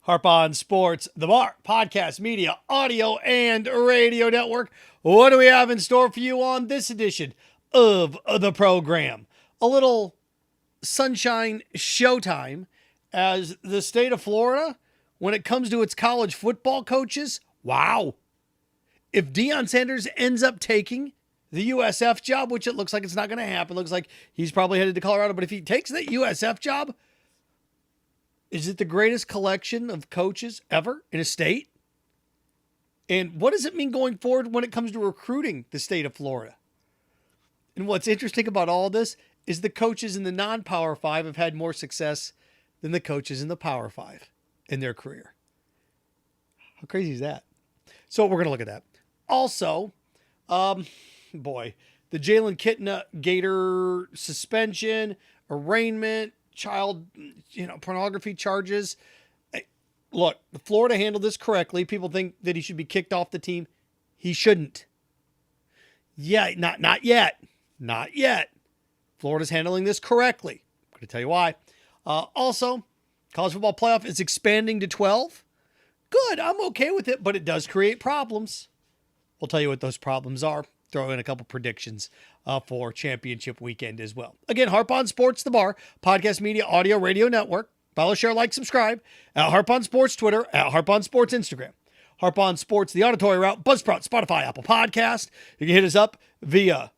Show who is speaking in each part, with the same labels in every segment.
Speaker 1: Harp on Sports, the Bar, podcast, media, audio, and radio network. What do we have in store for you on this edition of the program? A little sunshine showtime as the state of Florida, when it comes to its college football coaches, wow. If Deion Sanders ends up taking the USF job, which it looks like it's not going to happen, looks like he's probably headed to Colorado, but if he takes that USF job, is it the greatest collection of coaches ever in a state? And what does it mean going forward when it comes to recruiting the state of Florida? And what's interesting about all this is the coaches in the non-Power 5 have had more success than the coaches in the Power 5 in their career. How crazy is that? So we're going to look at that. Also, the Jalen Kitna Gator suspension, arraignment, child, pornography charges. Look, Florida handled this correctly. People think that he should be kicked off the team. He shouldn't. Yeah, not yet. Not yet. Florida's handling this correctly. I'm going to tell you why. Also, college football playoff is expanding to 12. Good, I'm okay with it, but it does create problems. We'll tell you what those problems are. Throw in a couple predictions for championship weekend as well. Again, Harp on Sports, the Bar, podcast, media, audio, radio network. Follow, share, like, subscribe at Harp on Sports Twitter, at Harp on Sports Instagram. Harp on Sports, the auditory route, Buzzsprout, Spotify, Apple Podcast. You can hit us up via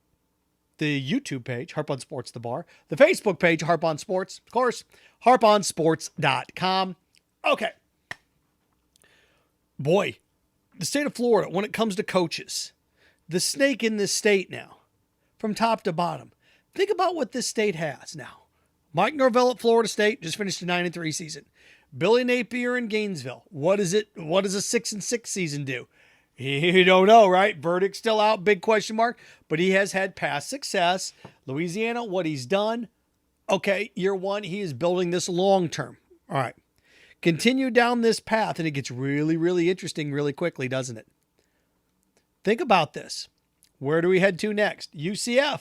Speaker 1: the YouTube page, Harp on Sports, the Bar, the Facebook page, Harp on Sports, of course, harponsports.com. Okay. Boy, the state of Florida, when it comes to coaches, the snake in this state now, from top to bottom. Think about what this state has now. Mike Norvell at Florida State just finished a 9-3 season. Billy Napier in Gainesville. What does a 6-6 season do? You don't know, right? Verdict still out, big question mark. But he has had past success. Louisiana, what he's done. Okay, year one, he is building this long term. All right. Continue down this path, and it gets really, really interesting really quickly, doesn't it? Think about this. Where do we head to next? UCF.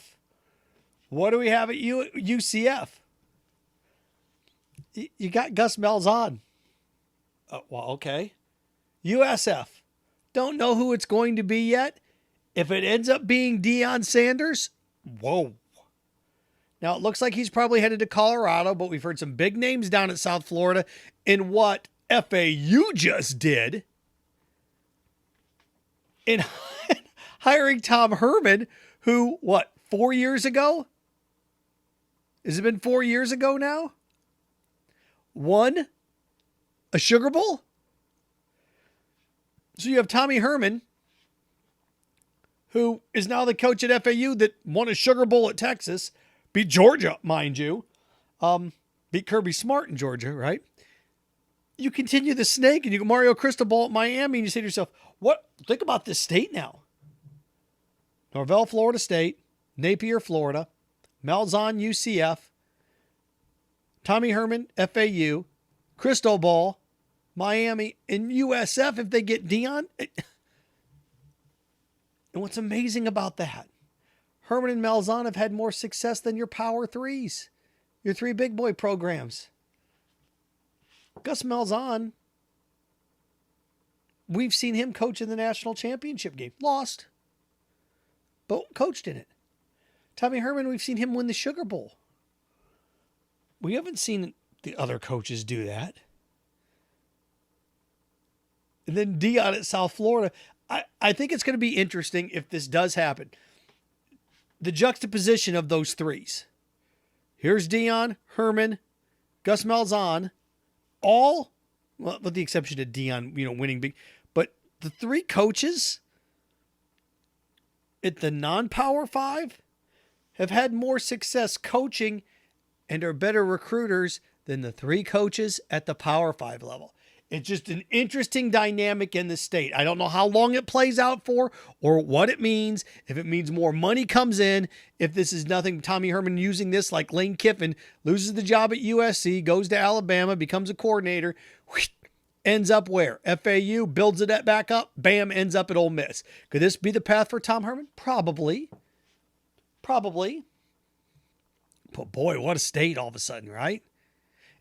Speaker 1: What do we have at UCF? You got Gus Malzahn. Okay. USF. Don't know who it's going to be yet. If it ends up being Deion Sanders, whoa. Now, it looks like he's probably headed to Colorado, but we've heard some big names down at South Florida in what FAU just did in hiring Tom Herman, who, 4 years ago? Has it been 4 years ago now? Won a Sugar Bowl? So you have Tommy Herman, who is now the coach at FAU that won a Sugar Bowl at Texas, beat Georgia, mind you, beat Kirby Smart in Georgia, right? You continue the snake and you go Mario Cristobal at Miami and you say to yourself, think about this state now. Norvell, Florida State, Napier, Florida, Malzahn, UCF, Tommy Herman, FAU, Cristobal, Miami, and USF if they get Deion. And what's amazing about that, Herman and Malzahn have had more success than your Power 3s, your 3 big boy programs. Gus Malzahn, we've seen him coach in the national championship game. Lost, but coached in it. Tommy Herman, we've seen him win the Sugar Bowl. We haven't seen the other coaches do that. And then Deion at South Florida. I think it's going to be interesting if this does happen. The juxtaposition of those threes. Here's Deion, Herman, Gus Malzahn, all, well, with the exception of Deion, winning big. But the 3 coaches at the non-Power 5 have had more success coaching and are better recruiters than the 3 coaches at the Power 5 level. It's just an interesting dynamic in the state. I don't know how long it plays out for or what it means. If it means more money comes in, if this is nothing, Tommy Herman using this like Lane Kiffin, loses the job at USC, goes to Alabama, becomes a coordinator, ends up where? FAU, builds it back up, bam, ends up at Ole Miss. Could this be the path for Tom Herman? Probably. But boy, what a state all of a sudden, right?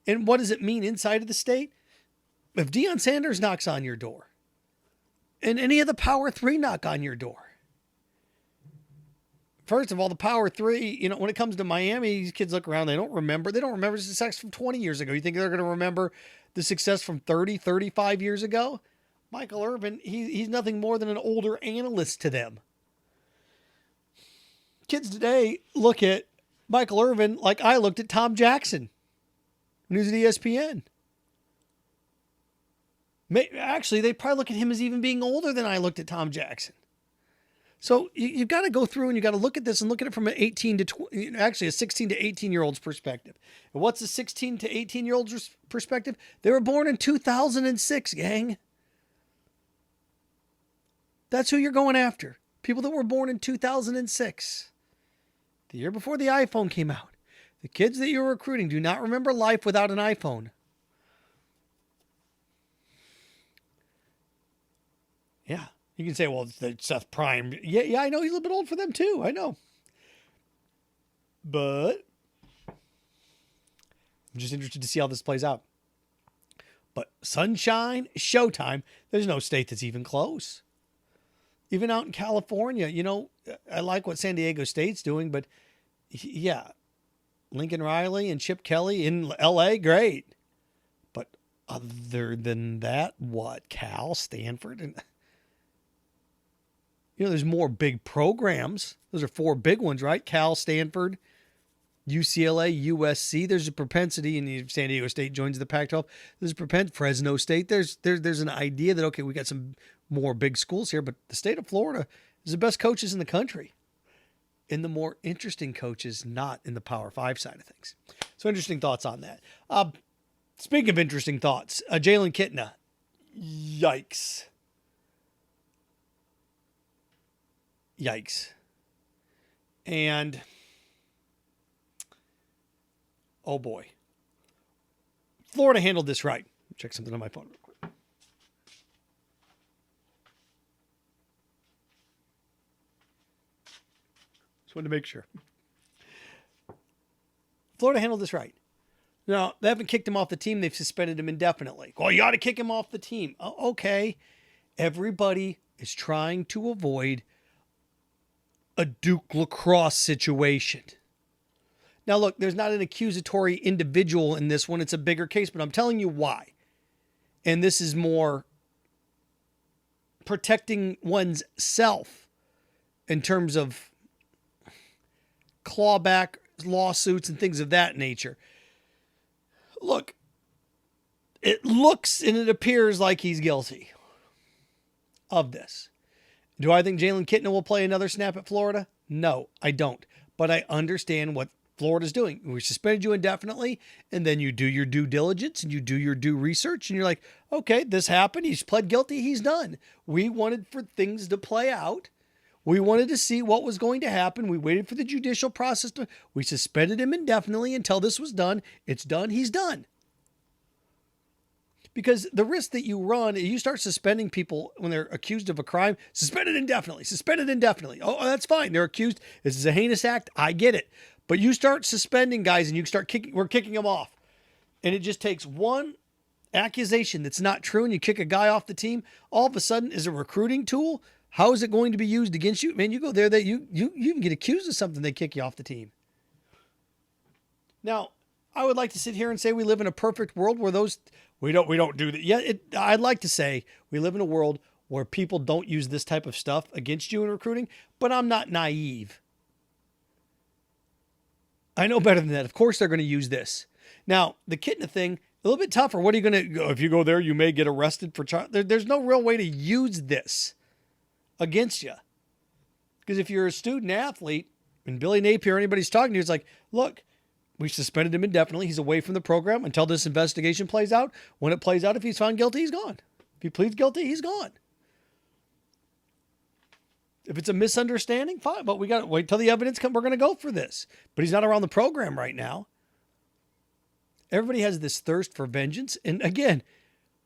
Speaker 1: And what does it mean inside of the state? if Deion Sanders knocks on your door and any of the Power 3 knock on your door, first of all, the Power 3, when it comes to Miami, these kids look around, they don't remember the success from 20 years ago. You think they're going to remember the success from 30, 35 years ago? Michael Irvin, he's nothing more than an older analyst to them. Kids today look at Michael Irvin like I looked at Tom Jackson when he was at ESPN. Actually, they probably look at him as even being older than I looked at Tom Jackson. So you've got to go through and you've got to look at this and look at it from a 16 to 18-year-old's perspective. And what's a 16 to 18-year-old's perspective? They were born in 2006, gang. That's who you're going after. People that were born in 2006. The year before the iPhone came out. The kids that you're recruiting do not remember life without an iPhone. Yeah. You can say, well, it's Seth Prime. Yeah, I know he's a little bit old for them too. I know. But I'm just interested to see how this plays out. But Sunshine, Showtime, there's no state that's even close. Even out in California, I like what San Diego State's doing, but yeah, Lincoln Riley and Chip Kelly in LA, great. But other than that, what? Cal, Stanford, and there's more big programs. Those are 4 big ones, right? Cal, Stanford, UCLA, USC. There's a propensity, and San Diego State joins the Pac-12. There's a propensity. Fresno State. There's an idea that, okay, we got some more big schools here, but the state of Florida is the best coaches in the country. And the more interesting coaches, not in the Power 5 side of things. So interesting thoughts on that. Speaking of interesting thoughts, Jalen Kitna. Yikes. And, oh boy. Florida handled this right. Check something on my phone real quick. Just wanted to make sure. Florida handled this right. Now, they haven't kicked him off the team. They've suspended him indefinitely. Well, you ought to kick him off the team. Oh, okay. Everybody is trying to avoid a Duke lacrosse situation. Now, look, there's not an accusatory individual in this one. It's a bigger case, but I'm telling you why. And this is more protecting one's self in terms of clawback lawsuits and things of that nature. Look, it looks and it appears like he's guilty of this. Do I think Jalen Kitna will play another snap at Florida? No, I don't. But I understand what Florida's doing. We suspended you indefinitely, and then you do your due diligence and you do your due research, and you're like, okay, this happened. He's pled guilty. He's done. We wanted for things to play out. We wanted to see what was going to happen. We waited for the judicial process we suspended him indefinitely until this was done. It's done. He's done. Because the risk that you run, you start suspending people when they're accused of a crime, suspended indefinitely. Oh, that's fine. They're accused. This is a heinous act. I get it. But you start suspending guys and we're kicking them off. And it just takes one accusation that's not true and you kick a guy off the team. All of a sudden, is a recruiting tool. How is it going to be used against you? Man, you go there, that you can get accused of something, they kick you off the team. Now, I would like to sit here and say we live in a perfect world where we don't do that. Yeah, I'd like to say we live in a world where people don't use this type of stuff against you in recruiting, but I'm not naive. I know better than that. Of course they're going to use this. Now, the Kitna thing, a little bit tougher. What are you going to go? If you go there, you may get arrested for child. There's no real way to use this against you. Because if you're a student athlete and Billy Napier or anybody's talking to you, it's like, look, we suspended him indefinitely. He's away from the program until this investigation plays out. When it plays out, if he's found guilty, he's gone. If he pleads guilty, he's gone. If it's a misunderstanding, fine. But we got to wait till the evidence comes. We're going to go for this. But he's not around the program right now. Everybody has this thirst for vengeance. And again,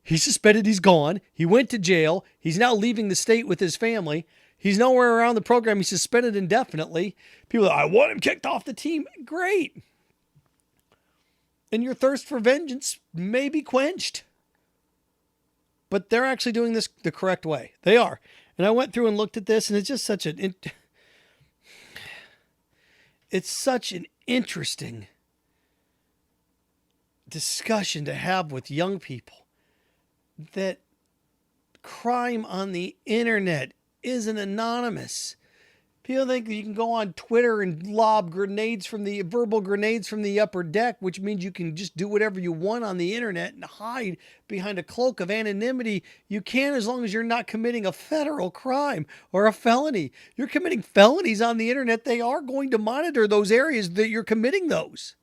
Speaker 1: he's suspended. He's gone. He went to jail. He's now leaving the state with his family. He's nowhere around the program. He's suspended indefinitely. People are, I want him kicked off the team. Great. And your thirst for vengeance may be quenched. but they're actually doing this the correct way. They are. And I went through and looked at this, and it's just it's such an interesting discussion to have with young people that crime on the internet isn't anonymous. People think that you can go on Twitter and lob verbal grenades from the upper deck, which means you can just do whatever you want on the internet and hide behind a cloak of anonymity. You can, as long as you're not committing a federal crime or a felony. You're committing felonies on the internet. They are going to monitor those areas that you're committing those.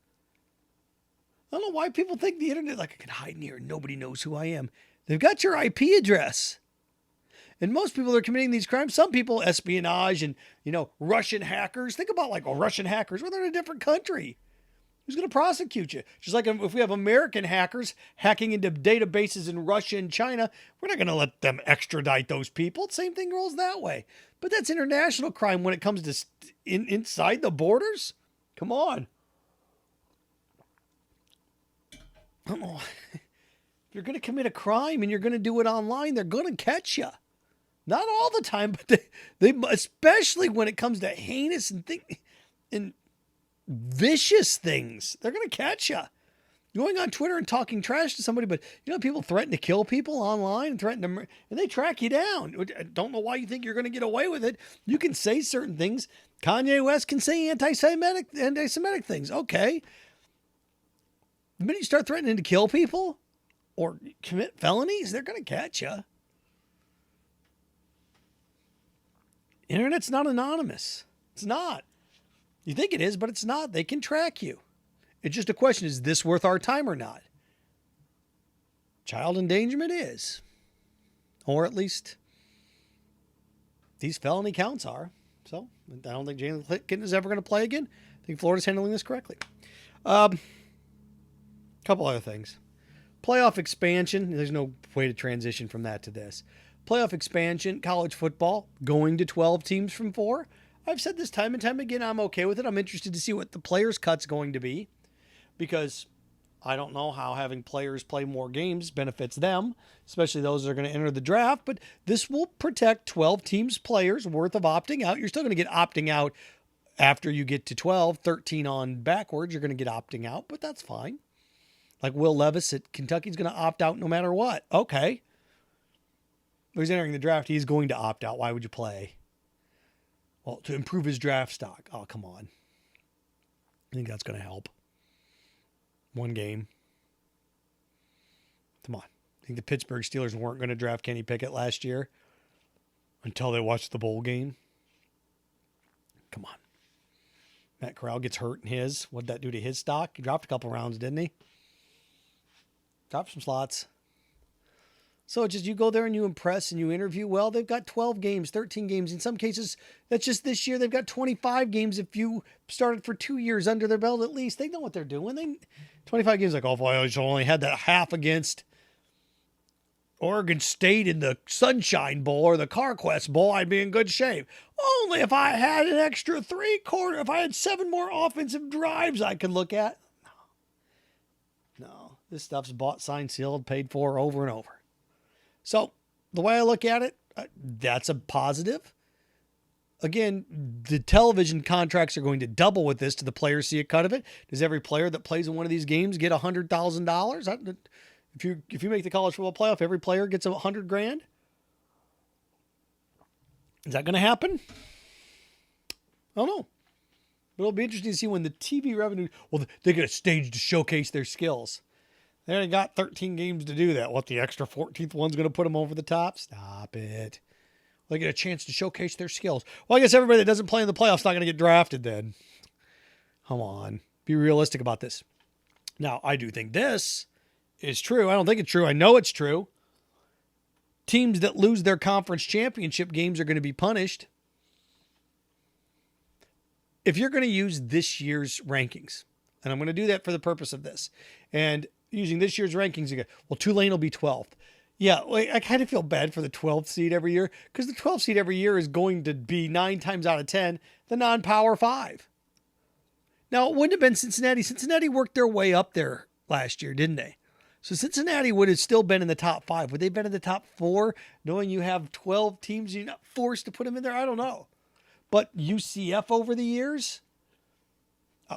Speaker 1: I don't know why people think the internet, like, I can hide in here and nobody knows who I am. They've got your IP address. And most people that are committing these crimes, some people, espionage and, Russian hackers. Think about Russian hackers. Well, they're in a different country. Who's going to prosecute you? Just like if we have American hackers hacking into databases in Russia and China, we're not going to let them extradite those people. Same thing rolls that way. But that's international crime when it comes to inside the borders. Come on. I don't know. If you're going to commit a crime and you're going to do it online, they're going to catch you. Not all the time, but they especially when it comes to heinous and vicious things, they're going to catch you. Going on Twitter and talking trash to somebody, but people threaten to kill people online and and they track you down. I don't know why you think you're going to get away with it. You can say certain things. Kanye West can say anti-Semitic things. Okay. The minute you start threatening to kill people or commit felonies, they're going to catch you. Internet's not anonymous. It's not. You think it is, but it's not. They can track you. It's just a question, is this worth our time or not? Child endangerment is. Or at least these felony counts are. So I don't think Jalen Kitna is ever going to play again. I think Florida's handling this correctly. Couple other things. Playoff expansion. There's no way to transition from that to this. Playoff expansion, college football, going to 12 teams from 4. I've said this time and time again, I'm okay with it. I'm interested to see what the players' cut's going to be because I don't know how having players play more games benefits them, especially those that are going to enter the draft. But this will protect 12 teams' players worth of opting out. You're still going to get opting out after you get to 12, 13 on backwards. You're going to get opting out, but that's fine. Like Will Levis at Kentucky is going to opt out no matter what. Okay. He's entering the draft. He's going to opt out. Why would you play? Well, to improve his draft stock. Oh, come on. I think that's going to help. One game. Come on. I think the Pittsburgh Steelers weren't going to draft Kenny Pickett last year until they watched the bowl game. Come on. Matt Corral gets hurt in his. What'd that do to his stock? He dropped a couple rounds, didn't he? Dropped some slots. So it's just you go there and you impress and you interview. Well, they've got 12 games, 13 games. In some cases, that's just this year. They've got 25 games if you started for 2 years under their belt at least. They know what they're doing. 25 games like, oh, boy, I only had that half against Oregon State in the Sunshine Bowl or the CarQuest Bowl, I'd be in good shape. Only if I had an extra 3/4, if I had 7 more offensive drives I could look at. No, this stuff's bought, signed, sealed, paid for over and over. So the way I look at it, that's a positive. Again, the television contracts are going to double with this. Do the players see a cut of it? Does every player that plays in one of these games get $100,000? If you make the college football playoff, every player gets $100,000. Is that going to happen? I don't know. But it'll be interesting to see when the TV revenue. Well, they get a stage to showcase their skills. They only got 13 games to do that. What, the extra 14th one's going to put them over the top? Stop it. They get a chance to showcase their skills. Well, I guess everybody that doesn't play in the playoffs is not going to get drafted then. Come on. Be realistic about this. Now, I do think this is true. I don't think it's true. I know it's true. Teams that lose their conference championship games are going to be punished. If you're going to use this year's rankings, and I'm going to do that for the purpose of this, and using this year's rankings, you go, well, Tulane will be 12th. Yeah, I kind of feel bad for the 12th seed every year because the 12th seed every year is going to be 9 times out of 10 the non-Power 5. Now, it wouldn't have been Cincinnati. Cincinnati worked their way up there last year, didn't they? So Cincinnati would have still been in the top 5. Would they have been in the top 4, knowing you have 12 teams, you're not forced to put them in there? I don't know. But UCF over the years,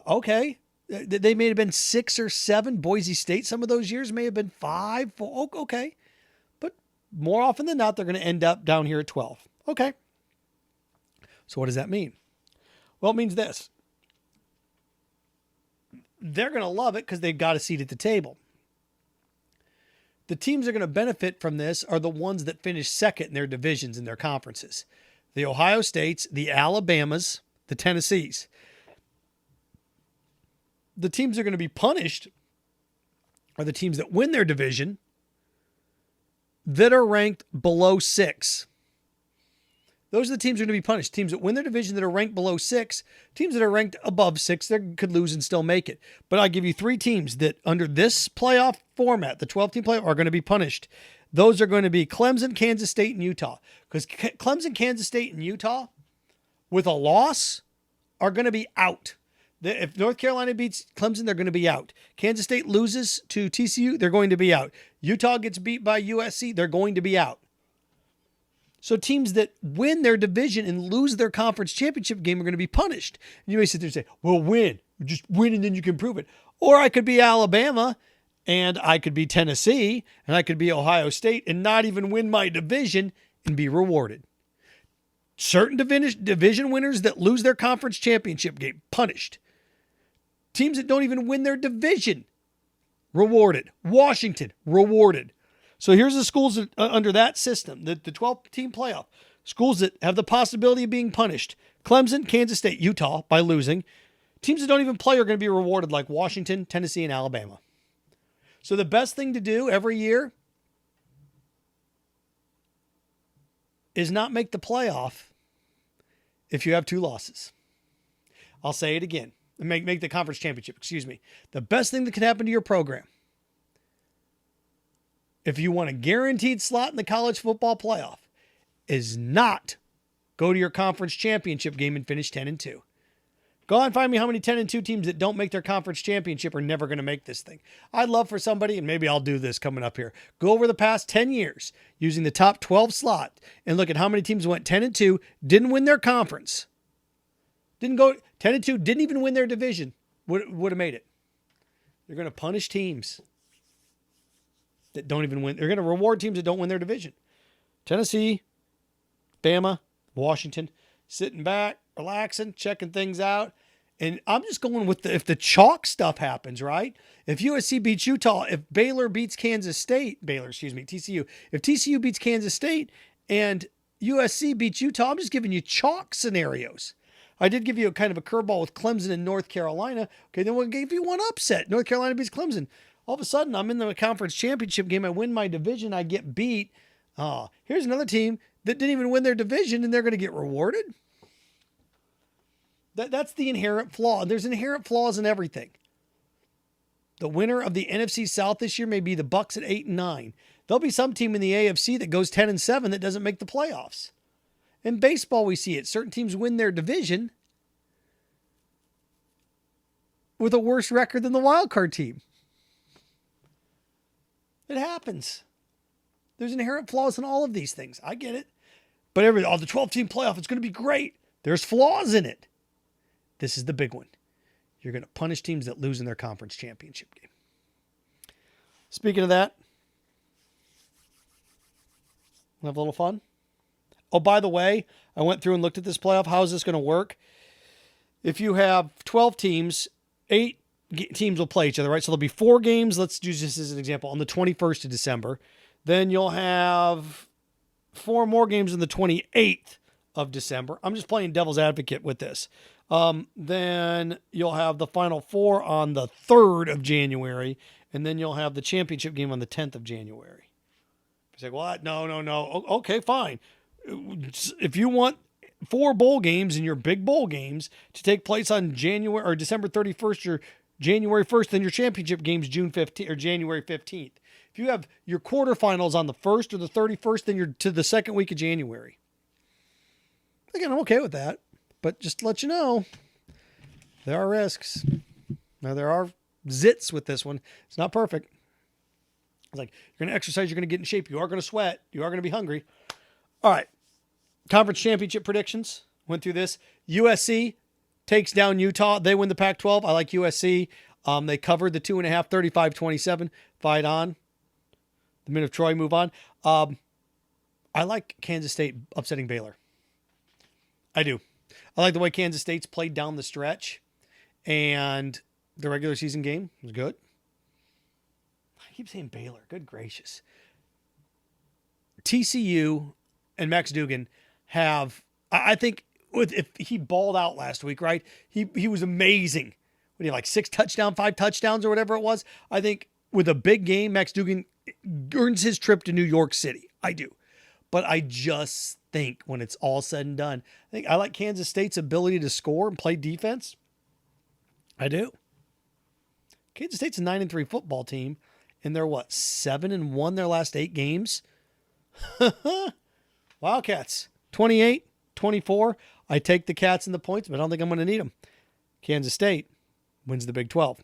Speaker 1: okay. They may have been 6 or 7. Boise State some of those years may have been 5. 4. Okay. But more often than not, they're going to end up down here at 12. Okay. So what does that mean? Well, it means this. They're going to love it because they've got a seat at the table. The teams that are going to benefit from this are the ones that finish second in their divisions in their conferences. The Ohio States, the Alabamas, the Tennessees. The teams that are going to be punished are the teams that win their division that are ranked below 6. Those are the teams that are going to be punished. Teams that win their division that are ranked below 6. Teams that are ranked above 6, they could lose and still make it. But I'll give you 3 teams that under this playoff format, the 12-team playoff, are going to be punished. Those are going to be Clemson, Kansas State, and Utah. Because Clemson, Kansas State, and Utah, with a loss, are going to be out. If North Carolina beats Clemson, they're going to be out. Kansas State loses to TCU, they're going to be out. Utah gets beat by USC, they're going to be out. So teams that win their division and lose their conference championship game are going to be punished. And you may sit there and say, well, win. Just win and then you can prove it. Or I could be Alabama and I could be Tennessee and I could be Ohio State and not even win my division and be rewarded. Certain division winners that lose their conference championship game, punished. Teams that don't even win their division, rewarded. Washington, rewarded. So here's the schools that, under that system, the 12-team playoff. Schools that have the possibility of being punished. Clemson, Kansas State, Utah by losing. Teams that don't even play are going to be rewarded like Washington, Tennessee, and Alabama. So the best thing to do every year is not make the playoff if you have 2 losses. I'll say it again. Make the conference championship, The best thing that can happen to your program, if you want a guaranteed slot in the college football playoff, is not go to your conference championship game and finish 10-2. Go out and find me how many 10-2 teams that don't make their conference championship are never going to make this thing. I'd love for somebody, and maybe I'll do this coming up here, go over the past 10 years using the top 12 slot and look at how many teams went 10-2, didn't win their conference, didn't go 10-2, didn't even win their division, would have made it. They're going to punish teams that don't even win. They're going to reward teams that don't win their division. Tennessee, Bama, Washington, sitting back, relaxing, checking things out. And I'm just going with if the chalk stuff happens, right? If USC beats Utah, if Baylor beats TCU. If TCU beats Kansas State and USC beats Utah, I'm just giving you chalk scenarios. I did give you a kind of a curveball with Clemson and North Carolina. Okay, then we'll give you one upset. North Carolina beats Clemson. All of a sudden, I'm in the conference championship game. I win my division. I get beat. Here's another team that didn't even win their division, and they're going to get rewarded. That's the inherent flaw. There's inherent flaws in everything. The winner of the NFC South this year may be the Bucs at 8-9. There'll be some team in the AFC that goes 10-7 that doesn't make the playoffs. In baseball, we see it. Certain teams win their division with a worse record than the wild card team. It happens. There's inherent flaws in all of these things. I get it. But the 12-team playoff, it's going to be great. There's flaws in it. This is the big one. You're going to punish teams that lose in their conference championship game. Speaking of that, we'll have a little fun. Oh, by the way, I went through and looked at this playoff. How is this going to work? If you have 12 teams, 8 teams will play each other, right? So there'll be 4 games. Let's use this as an example on the 21st of December. Then you'll have 4 more games on the 28th of December. I'm just playing devil's advocate with this. Then you'll have the final 4 on the 3rd of January, and then you'll have the championship game on the 10th of January. It's like, what? No. Okay, fine. If you want 4 bowl games and your big bowl games to take place on January or December 31st or January 1st, then your championship game's June 15th or January 15th. If you have your quarterfinals on the 1st or the 31st, then you're to the second week of January. Again, I'm okay with that, but just to let you know, there are risks. Now, there are zits with this one. It's not perfect. It's like, you're going to exercise, you're going to get in shape, you are going to sweat, you are going to be hungry. All right. Conference championship predictions. Went through this. USC takes down Utah. They win the Pac-12. I like USC. They covered the 2.5, 35-27. Fight on. The men of Troy move on. I like Kansas State upsetting Baylor. I do. I like the way Kansas State's played down the stretch. And the regular season game was good. I keep saying Baylor. Good gracious. TCU and Max Duggan have, I think, if he balled out last week, right? He was amazing. What do you like 5 touchdowns or whatever it was? I think with a big game, Max Duggan earns his trip to New York City. I do. But I just think when it's all said and done, I like Kansas State's ability to score and play defense. I do. Kansas State's a 9-3 football team, and they're 7-1 their last 8 games. Wildcats 28-24. I take the Cats and the points, but I don't think I'm going to need them. Kansas State wins the Big 12.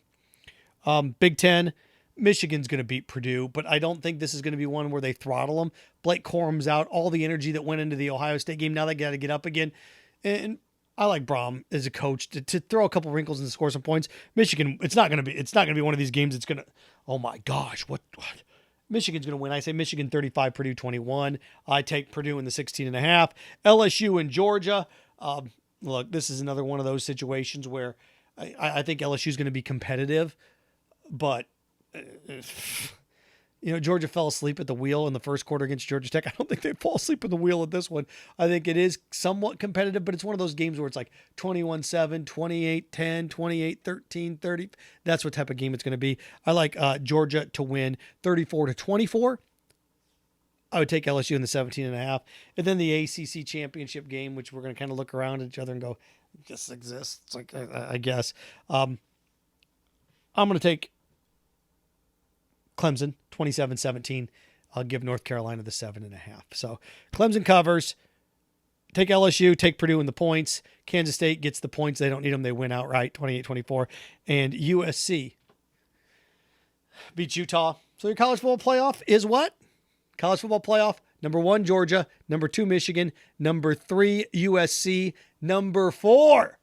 Speaker 1: Big 10, Michigan's going to beat Purdue, but I don't think this is going to be one where they throttle them. Blake Corum's out. All the energy that went into the Ohio State game, now they got to get up again. And I like Braum as a coach to throw a couple wrinkles and to score some points. Michigan, it's not going to be one of these games. It's going to, oh my gosh, what? Michigan's going to win. I say Michigan 35, Purdue 21. I take Purdue in the 16.5. LSU and Georgia. Look, this is another one of those situations where I think LSU is going to be competitive, but Georgia fell asleep at the wheel in the first quarter against Georgia Tech. I don't think they'd fall asleep at the wheel at this one. I think it is somewhat competitive, but it's one of those games where it's like 21-7, 28-10, 28-13, 30. That's what type of game it's going to be. I like Georgia to win 34-24. I would take LSU in the 17.5. And then the ACC championship game, which we're going to kind of look around at each other and go, this exists. It's like, I guess. I'm going to take Clemson 27-17. I'll give North Carolina the 7.5. So Clemson covers. Take LSU, take Purdue in the points. Kansas State gets the points. They don't need them. They win outright 28-24. And USC beats Utah. So your college football playoff is what? College football playoff. Number 1, Georgia. Number 2, Michigan. Number 3, USC. Number 4,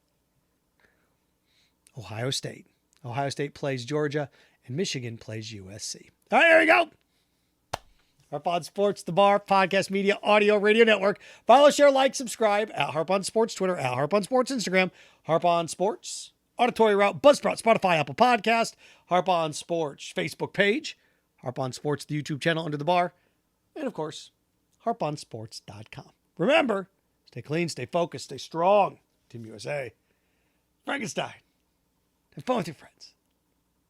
Speaker 1: Ohio State. Ohio State plays Georgia, and Michigan plays USC. All right, there we go. Harp on Sports, the Bar, podcast, media, audio, radio network. Follow, share, like, subscribe at Harp on Sports, Twitter, at Harp on Sports, Instagram, Harp on Sports, Auditory Route, Buzzsprout, Spotify, Apple Podcast, Harp on Sports Facebook page, Harp on Sports, the YouTube channel under the bar, and of course, harponsports.com. Remember, stay clean, stay focused, stay strong. Team USA. Frankenstein. Have fun with your friends.